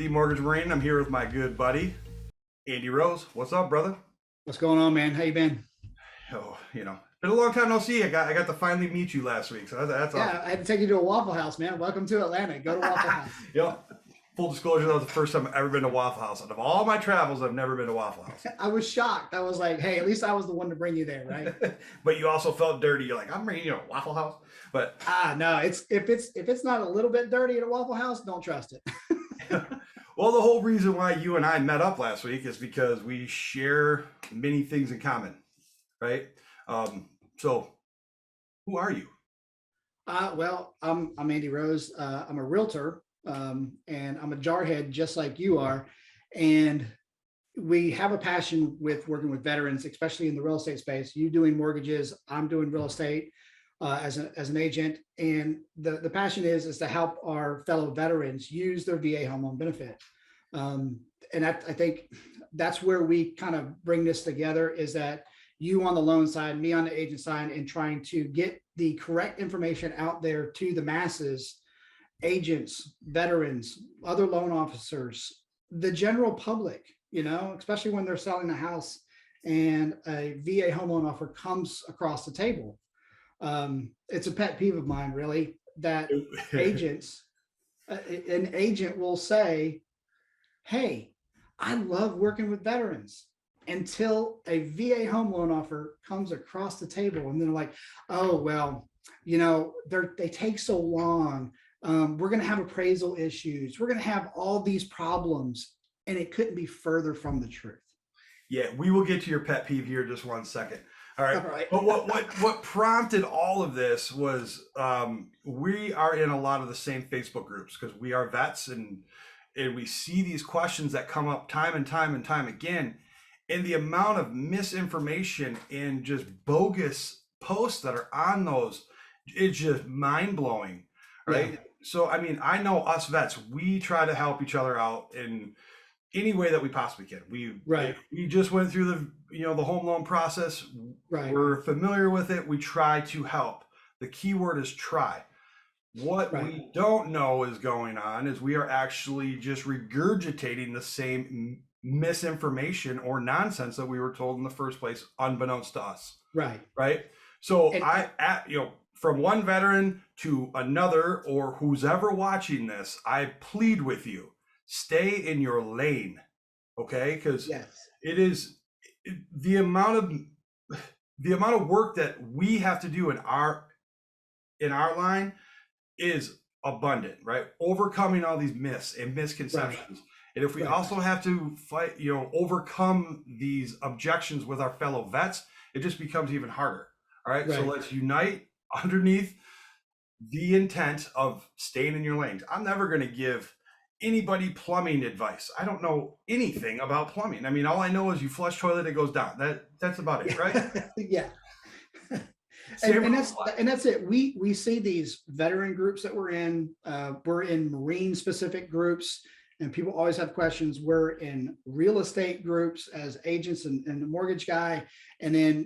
Mortgage Marine. I'm here with my good buddy, Andy Rose. What's up, brother? What's going on, man? How you been? Oh, been a long time no see. I got to finally meet you last week, so that's awesome. Yeah, I had to take you to a Waffle House, man. Welcome to Atlanta. Go to Waffle House. Full disclosure, that was the first time I've ever been to Waffle House. Out of all my travels, I've never been to Waffle House. I was shocked. I was like, hey, at least I was the one to bring you there, right? But you also felt dirty. You're like, I'm bringing you to Waffle House. But no, if it's not a little bit dirty at a Waffle House, don't trust it. Well, the whole reason why you and I met up last week is because we share many things in common, right? So who are you? Well, I'm Andy Rose. I'm a realtor, and I'm a jarhead just like you are. And we have a passion with working with veterans, especially in the real estate space. You doing mortgages, I'm doing real estate as an agent. And the passion is to help our fellow veterans use their VA home loan benefit. And I think that's where we kind of bring this together, is that you on the loan side, me on the agent side, and trying to get the correct information out there to the masses, agents, veterans, other loan officers, the general public, especially when they're selling a house and a VA home loan offer comes across the table. It's a pet peeve of mine, really, that an agent will say, hey, I love working with veterans, until a VA home loan offer comes across the table. And they're like, oh, well, they take so long. We're going to have appraisal issues. We're going to have all these problems. And it couldn't be further from the truth. Yeah, we will get to your pet peeve here in just 1 second. All right. All right. But what prompted all of this was we are in a lot of the same Facebook groups because we are vets, and we see these questions that come up time and time again. And the amount of misinformation and just bogus posts that are on those, it's just mind blowing, right? Yeah. So, I know us vets, we try to help each other out in any way that we possibly can. We just went through the home loan process. Right. We're familiar with it. We try to help. The key word is try. What we don't know is going on is we are actually just regurgitating the same misinformation or nonsense that we were told in the first place, unbeknownst to us. Right. So from one veteran to another, or who's ever watching this, I plead with you, stay in your lane. Okay. Because it is the amount of work that we have to do in our line is abundant, right? Overcoming all these myths and misconceptions. Right. And if we also have to fight, overcome these objections with our fellow vets, it just becomes even harder. All right. So let's unite underneath the intent of staying in your lanes. I'm never going to give anybody plumbing advice. I don't know anything about plumbing. All I know is you flush toilet, it goes down. That's about it, right? Yeah. And that's it. We see these veteran groups that we're in Marine specific groups, and people always have questions. We're in real estate groups as agents and the mortgage guy. And then,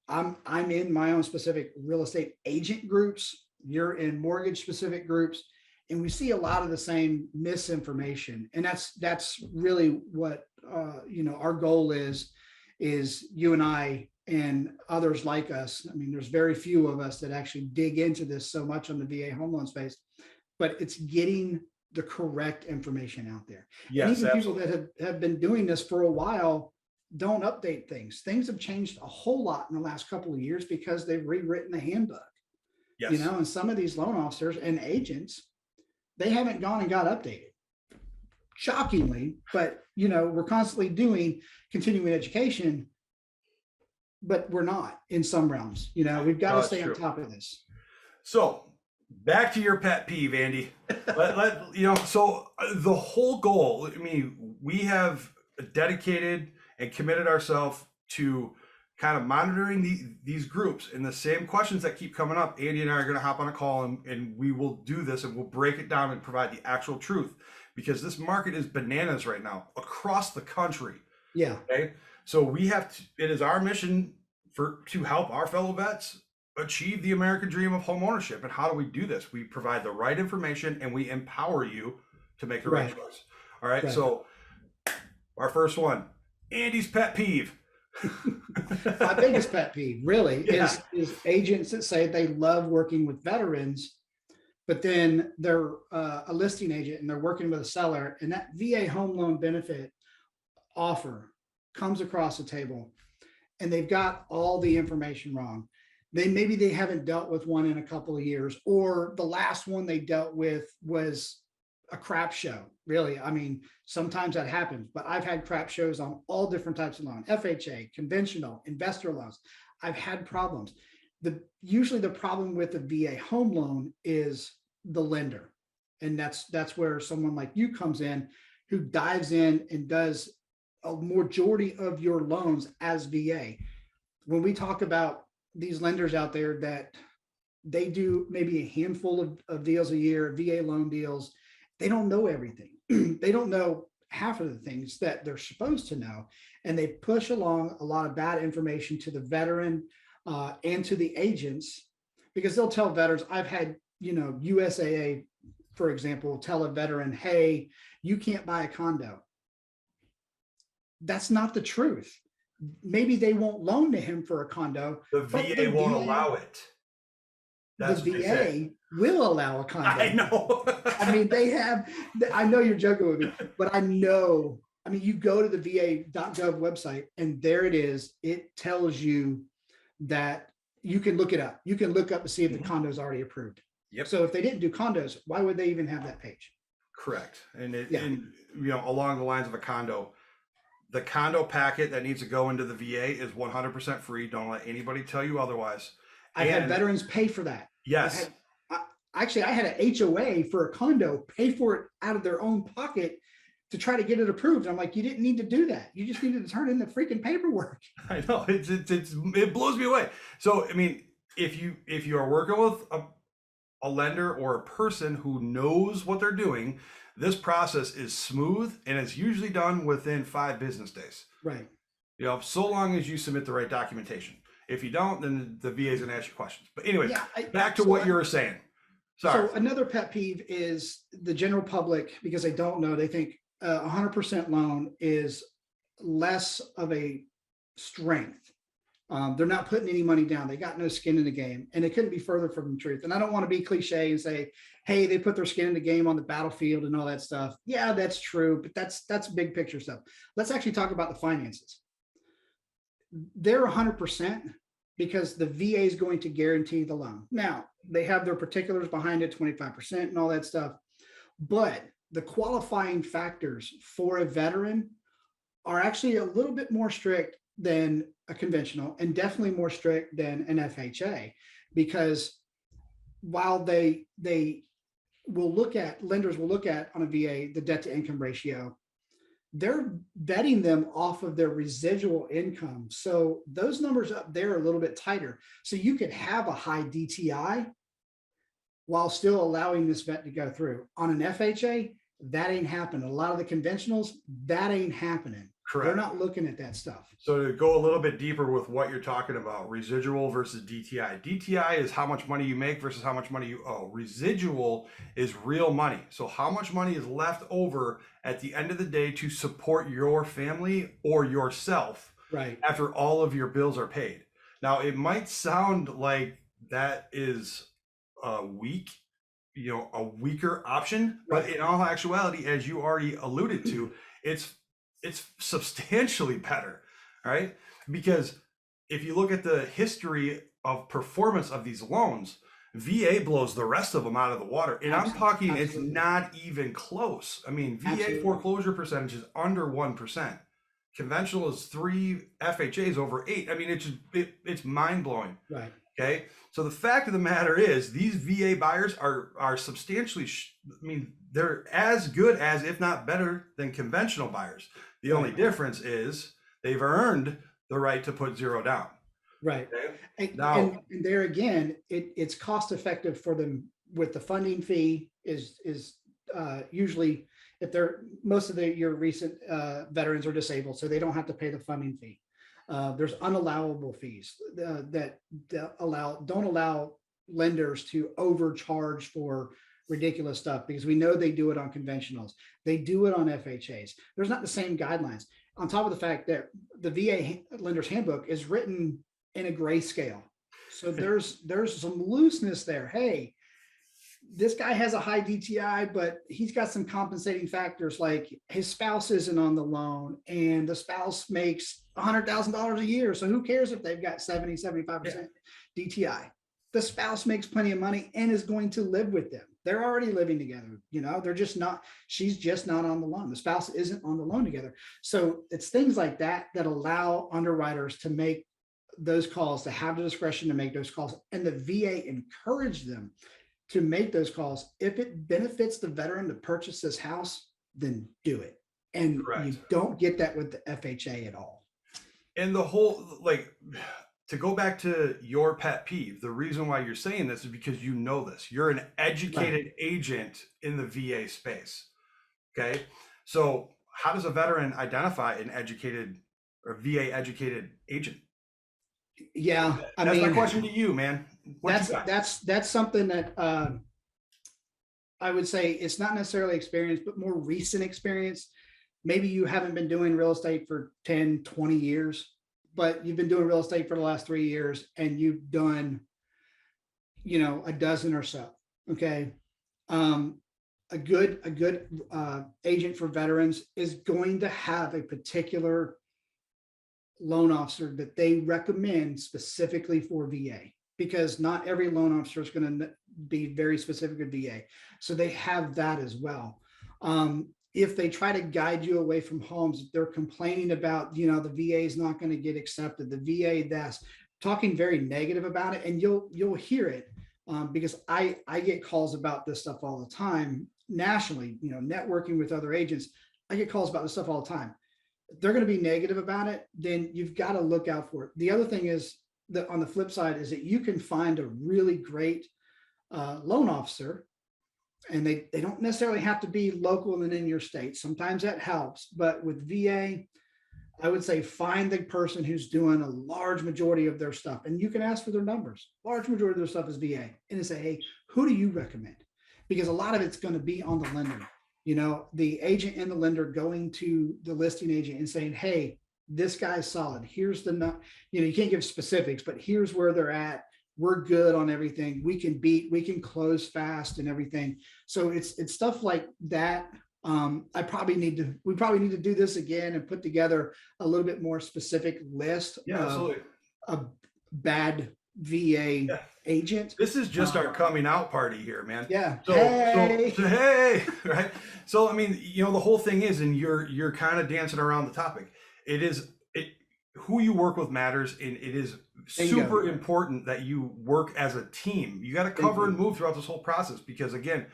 I'm in my own specific real estate agent groups. You're in mortgage specific groups, and we see a lot of the same misinformation. And that's really what, our goal is you and I and others like us. There's very few of us that actually dig into this so much on the VA home loan space, but it's getting the correct information out there. Yes, and even absolutely. people that have been doing this for a while don't update things. Things have changed a whole lot in the last couple of years because they've rewritten the handbook. Yes. And some of these loan officers and agents, they haven't gone and got updated. Shockingly, but we're constantly doing continuing education, but we're not in some realms. We've got to stay on top of this. So back to your pet peeve, Andy. So the whole goal, we have dedicated and committed ourselves to kind of monitoring these groups, and the same questions that keep coming up. Andy and I are going to hop on a call and we will do this, and we'll break it down and provide the actual truth, because this market is bananas right now across the country. Yeah. Okay. So it is our mission to help our fellow vets achieve the American dream of home ownership. And how do we do this? We provide the right information and we empower you to make the right choice. All right. Right. So our first one, Andy's pet peeve. My biggest pet peeve really Yeah. is agents that say they love working with veterans, but then they're a listing agent and they're working with a seller, and that VA home loan benefit offer comes across the table and they've got all the information wrong. Maybe they haven't dealt with one in a couple of years, or the last one they dealt with was a crap show. Really, I mean, sometimes that happens, but I've had crap shows on all different types of loans: FHA, conventional, investor loans. I've had problems. Usually the problem with the VA home loan is the lender, and that's where someone like you comes in, who dives in and does a majority of your loans as VA. When we talk about these lenders out there that they do maybe a handful of deals a year, VA loan deals, they don't know everything. They don't know half of the things that they're supposed to know. And they push along a lot of bad information to the veteran and to the agents, because they'll tell veterans, I've had, USAA, for example, tell a veteran, hey, you can't buy a condo. That's not the truth. Maybe they won't loan to him for a condo, The but VA won't allow it. the That's what they say. VA will allow a I condo. know. I mean, I know you're joking with me, but I mean, you go to the VA.gov website and there it is. It tells you that you can look it up. You can look up to see if the condo is already approved. Yep. So if they didn't do condos, why would they even have that page? Correct. And Yeah. and along the lines of a condo, the condo packet that needs to go into the VA is 100% free. Don't let anybody tell you otherwise. I've had veterans pay for that. Yes. Actually, I had an HOA for a condo pay for it out of their own pocket to try to get it approved. I'm like, you didn't need to do that. You just needed to turn in the freaking paperwork. I know. It blows me away. So I mean, if you are working with a lender or a person who knows what they're doing, this process is smooth and it's usually done within 5 business days. Right. So long as you submit the right documentation. If you don't, then the VA is going to ask you questions. But anyway, back to what you were saying. Sorry. So another pet peeve is the general public, because they don't know, they think 100% loan is less of a strength. They're not putting any money down. They got no skin in the game, and it couldn't be further from the truth. And I don't want to be cliche and say, hey, they put their skin in the game on the battlefield and all that stuff. Yeah, that's true, but that's big picture stuff. Let's actually talk about the finances. They're 100% because the VA is going to guarantee the loan. Now, they have their particulars behind it, 25% and all that stuff. But the qualifying factors for a veteran are actually a little bit more strict than a conventional, and definitely more strict than an FHA, because while lenders will look at on a VA the debt to income ratio, they're vetting them off of their residual income. So those numbers up there are a little bit tighter. So you could have a high DTI while still allowing this vet to go through. On an FHA, that ain't happening. A lot of the conventionals, that ain't happening. Correct. They're not looking at that stuff. So to go a little bit deeper with what you're talking about, residual versus DTI. DTI is how much money you make versus how much money you owe. Residual is real money. So how much money is left over at the end of the day to support your family or yourself, right, after all of your bills are paid. Now, it might sound like that is a weaker option, but in all actuality, as you already alluded to, it's substantially better, right? Because if you look at the history of performance of these loans, VA blows the rest of them out of the water. And I'm talking, It's not even close. I mean, VA foreclosure percentage is under 1%. Conventional is 3, FHA's over 8. I mean, it's mind blowing. Right. Okay. So the fact of the matter is, these VA buyers are substantially, they're as good as, if not better than, conventional buyers. The only difference is they've earned the right to put 0 down. Right. Okay? And there again, it's cost effective for them with the funding fee is usually, if most of your recent veterans are disabled, so they don't have to pay the funding fee. There's unallowable fees that don't allow lenders to overcharge for ridiculous stuff because we know they do it on conventionals. They do it on FHAs. There's not the same guidelines. On top of the fact that the VA lender's handbook is written in a grayscale. So there's some looseness there. Hey, this guy has a high DTI, but he's got some compensating factors like his spouse isn't on the loan and the spouse makes $100,000 a year. So who cares if they've got 70, 75% DTI? The spouse makes plenty of money and is going to live with them. They're already living together. They're just not, she's just not on the loan. The spouse isn't on the loan together. So it's things like that that allow underwriters to make those calls, to have the discretion to make those calls. And the VA encourage them to make those calls. If it benefits the veteran to purchase this house, then do it. And Correct. you don't get that with the FHA at all. And the whole, like, to go back to your pet peeve, the reason why you're saying this is because you know this. You're an educated agent in the VA space. Okay. So how does a veteran identify an educated or VA educated agent? Yeah. That's my question to you, man. That's something that I would say it's not necessarily experience, but more recent experience. Maybe you haven't been doing real estate for 10, 20 years, but you've been doing real estate for the last 3 years and you've done, a dozen or so. Okay. A good agent for veterans is going to have a particular loan officer that they recommend specifically for VA, because not every loan officer is going to be very specific with VA. So they have that as well. If they try to guide you away from homes, if they're complaining about, the VA is not going to get accepted, the VA that's talking very negative about it, and you'll hear it because I get calls about this stuff all the time nationally, networking with other agents. I get calls about this stuff all the time. If they're going to be negative about it, then you've got to look out for it. The other thing is that on the flip side is that you can find a really great loan officer, and they don't necessarily have to be local and in your state. Sometimes that helps, but with VA, I would say find the person who's doing a large majority of their stuff, and you can ask for their numbers. Large majority of their stuff is VA, and say, hey, who do you recommend? Because a lot of it's going to be on the lender. The agent and the lender going to the listing agent and saying, hey, this guy's solid. Here's you can't give specifics, but here's where they're at. We're good on everything. We can close fast and everything. So it's stuff like that. We probably need to do this again and put together a little bit more specific list absolutely. A bad VA agent. This is just our coming out party here, man. Yeah. So hey, right. So, I mean, the whole thing is, and you're kind of dancing around the topic. Who you work with matters, and it is super important that you work as a team. You got to cover and move throughout this whole process, because again,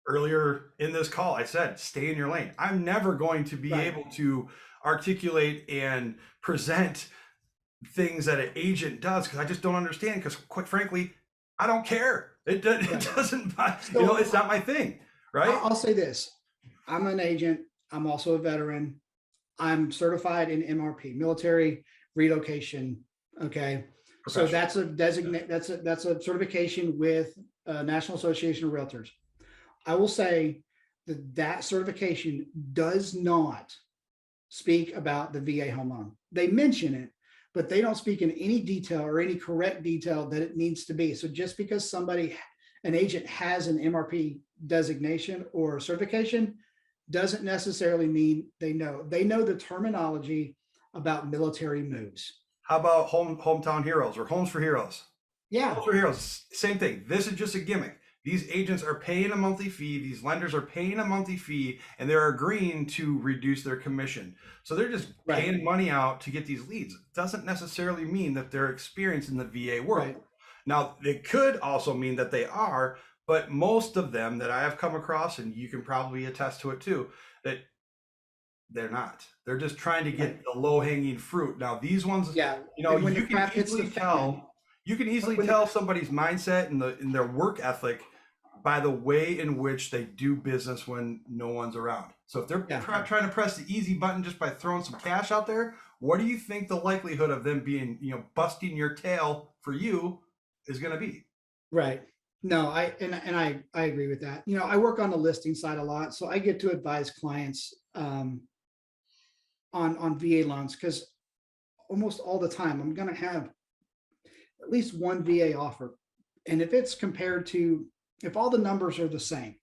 earlier in this call, I said, stay in your lane. I'm never going to be able to articulate and present things that an agent does, because I just don't understand, because quite frankly, I don't care. It doesn't, it's not my thing, right? I'll say this. I'm an agent. I'm also a veteran. I'm certified in MRP, military relocation. Okay. So that's a certification with National Association of Realtors. I will say that certification does not speak about the VA home loan. They mention it, but they don't speak in any detail or any correct detail that it needs to be. So just because an agent has an MRP designation or certification doesn't necessarily mean they know the terminology about military moves. How about hometown heroes or homes for heroes? Yeah. Homes for heroes, same thing. This is just a gimmick. These agents are paying a monthly fee. These lenders are paying a monthly fee, and they're agreeing to reduce their commission. So they're just paying money out to get these leads. It doesn't necessarily mean that they're experienced in the VA world. Right. Now, it could also mean that they are, but most of them that I have come across, and you can probably attest to it too, that they're not. They're just trying to get the low-hanging fruit. Now, these ones, you can easily tell somebody's mindset and their work ethic by the way in which they do business when no one's around. So if they're trying to press the easy button just by throwing some cash out there, what do you think the likelihood of them being, busting your tail for you is going to be? Right. No, I agree with that. You know, I work on the listing side a lot, so I get to advise clients on VA loans because almost all the time I'm going to have at least one VA offer, and if it's compared to, if all the numbers are the same,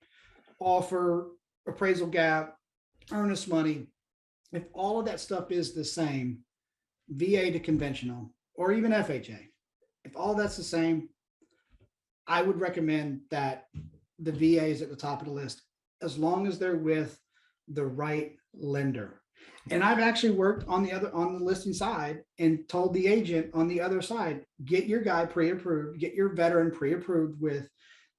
offer, appraisal gap, earnest money, if all of that stuff is the same, VA to conventional or even FHA, if all that's the same, I would recommend that the VA is at the top of the list as long as they're with the right lender. And I've actually worked on on the listing side and told the agent on the other side, get your guy pre-approved, get your veteran pre-approved with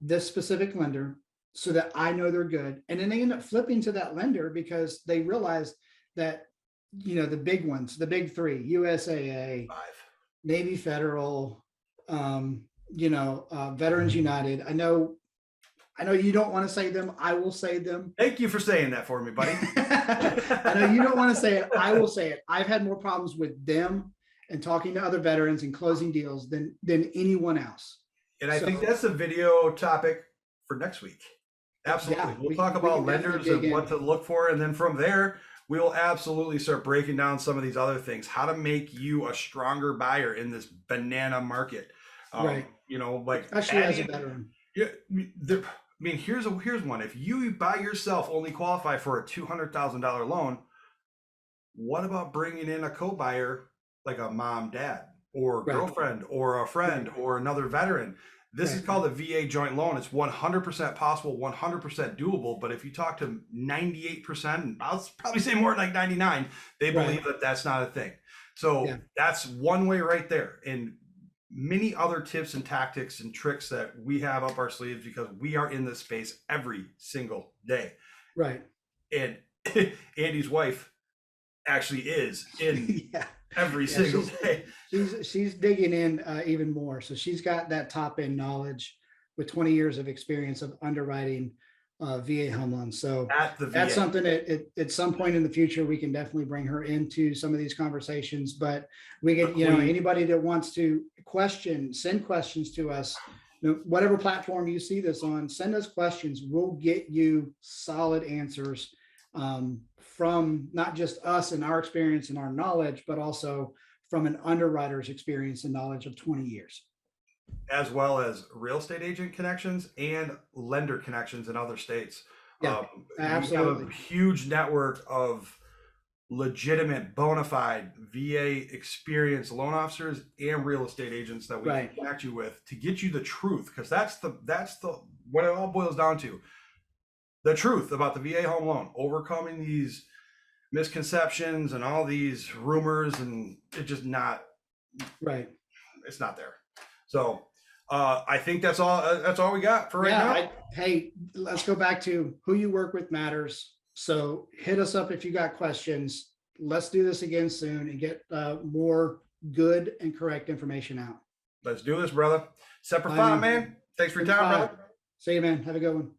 this specific lender so that I know they're good. And then they end up flipping to that lender because they realize that, you know, the big ones, the big three, USAA, Five. Navy Federal, Veterans United. I know you don't want to say them. I will say them. Thank you for saying that for me, buddy. I know you don't want to say it. I will say it. I've had more problems with them and talking to other veterans and closing deals than anyone else. And I think that's a video topic for next week. Absolutely. Yeah, we'll talk about lenders and what to look for. And then from there, we will absolutely start breaking down some of these other things, how to make you a stronger buyer in this banana market. Right. You know, like especially as a veteran. Yeah. I mean, here's one. If you by yourself only qualify for a $200,000 loan, what about bringing in a co-buyer like a mom, dad, or Right. girlfriend, or a friend, or another veteran? This is called a VA joint loan. It's 100% possible, 100% doable. But if you talk to 98%, and I'll probably say more like 99, they believe that that's not a thing. So that's one way right there. And many other tips and tactics and tricks that we have up our sleeves because we are in this space every single day. Right. And Andy's wife actually is in every single day. She's digging in even more. So she's got that top end knowledge with 20 years of experience of underwriting VA home loans. So that's something that at some point in the future, we can definitely bring her into some of these conversations, but we get, you know, anybody that wants to send questions to us, whatever platform you see this on, send us questions. We'll get you solid answers from not just us and our experience and our knowledge, but also from an underwriter's experience and knowledge of 20 years. As well as real estate agent connections and lender connections in other states. Yeah, absolutely. We have a huge network of legitimate, bona fide VA experienced loan officers and real estate agents that we can connect you with to get you the truth, because that's the what it all boils down to. The truth about the VA home loan, overcoming these misconceptions and all these rumors, and it's just not it's not there. So I think that's all we got for right now. Hey, let's go back to who you work with matters. So hit us up if you got questions. Let's do this again soon and get more good and correct information out. Let's do this, brother. Separate five, man. Thanks for your time, brother. See you, man. Have a good one.